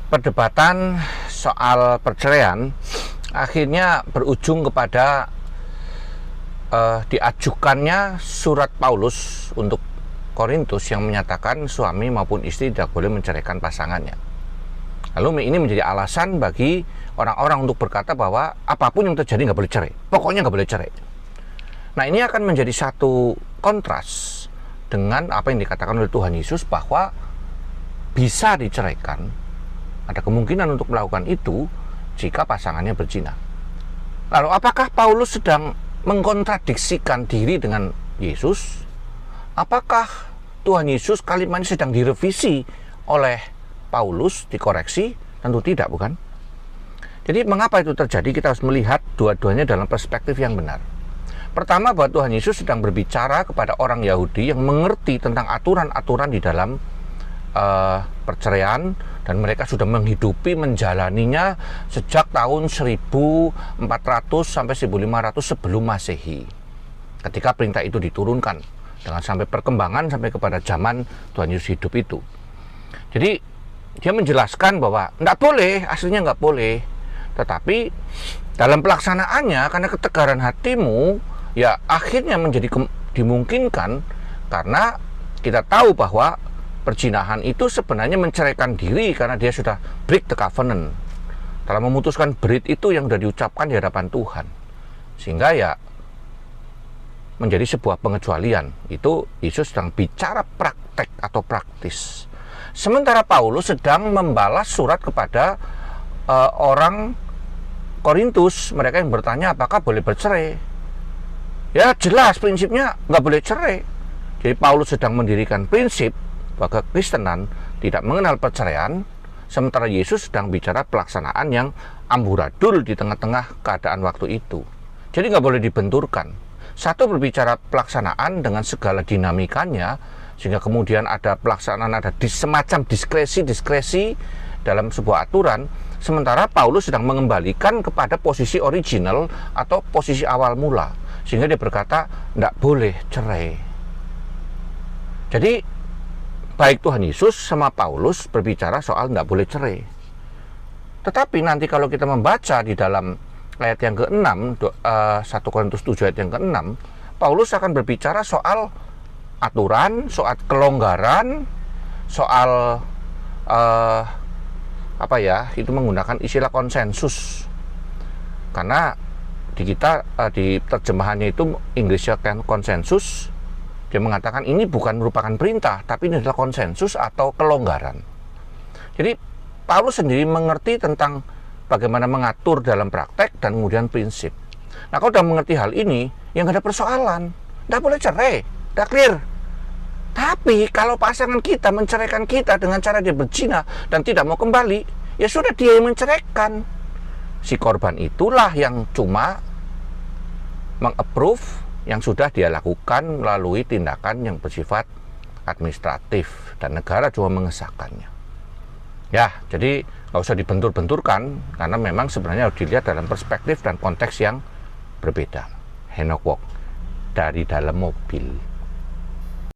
perdebatan soal perceraian akhirnya berujung kepada diajukannya surat Paulus untuk Korintus yang menyatakan suami maupun istri tidak boleh menceraikan pasangannya. Lalu ini menjadi alasan bagi orang-orang untuk berkata bahwa apapun yang terjadi nggak boleh cerai, pokoknya nggak boleh cerai. Nah, ini akan menjadi satu kontras dengan apa yang dikatakan oleh Tuhan Yesus bahwa bisa diceraikan, ada kemungkinan untuk melakukan itu jika pasangannya berzina. Lalu apakah Paulus sedang mengkontradiksikan diri dengan Yesus? Apakah Tuhan Yesus kalimatnya sedang direvisi oleh Paulus, dikoreksi? Tentu tidak, bukan? Jadi mengapa itu terjadi? Kita harus melihat dua-duanya dalam perspektif yang benar. Pertama, bahwa Tuhan Yesus sedang berbicara kepada orang Yahudi yang mengerti tentang aturan-aturan di dalam perceraian, dan mereka sudah menghidupi, menjalaninya sejak tahun 1400 sampai 1500 sebelum Masehi, ketika perintah itu diturunkan, dengan sampai perkembangan sampai kepada zaman Tuhan Yesus hidup itu. Jadi dia menjelaskan bahwa tidak boleh, aslinya nggak boleh, tetapi dalam pelaksanaannya karena ketegaran hatimu, ya akhirnya menjadi dimungkinkan, karena kita tahu bahwa perzinahan itu sebenarnya menceraikan diri karena dia sudah break the covenant, telah memutuskan berit itu yang sudah diucapkan di hadapan Tuhan, sehingga ya menjadi sebuah pengecualian. Itu Yesus sedang bicara praktek atau praktis. Sementara Paulus sedang membalas surat kepada orang Korintus, mereka yang bertanya apakah boleh bercerai. Ya jelas prinsipnya nggak boleh cerai. Jadi Paulus sedang mendirikan prinsip bahwa kekristenan tidak mengenal perceraian, sementara Yesus sedang bicara pelaksanaan yang amburadul di tengah-tengah keadaan waktu itu. Jadi nggak boleh dibenturkan. Satu berbicara pelaksanaan dengan segala dinamikanya, sehingga kemudian ada pelaksanaan, ada semacam diskresi dalam sebuah aturan, sementara Paulus sedang mengembalikan kepada posisi original atau posisi awal mula, sehingga dia berkata tidak boleh cerai. Jadi baik Tuhan Yesus sama Paulus berbicara soal tidak boleh cerai. Tetapi nanti kalau kita membaca di dalam ayat yang ke-6, 1 Korintus 7 ayat yang ke-6, Paulus akan berbicara soal aturan, soal kelonggaran, soal itu menggunakan istilah konsensus. Karena di kita di terjemahannya itu Inggrisnya kan konsensus. Dia mengatakan ini bukan merupakan perintah, tapi ini adalah konsensus atau kelonggaran. Jadi Paulus sendiri mengerti tentang bagaimana mengatur dalam praktek dan kemudian prinsip. Nah, kalau sudah mengerti hal ini, yang ada persoalan, tidak boleh cerai, tidak clear. Tapi kalau pasangan kita menceraikan kita dengan cara dia berzina dan tidak mau kembali, ya sudah dia yang menceraikan. Si korban itulah yang cuma meng-approve yang sudah dia lakukan melalui tindakan yang bersifat administratif, dan negara cuma mengesahkannya. Ya, jadi nggak usah dibentur-benturkan, karena memang sebenarnya harus dilihat dalam perspektif dan konteks yang berbeda. Enoch Walk dari dalam mobil.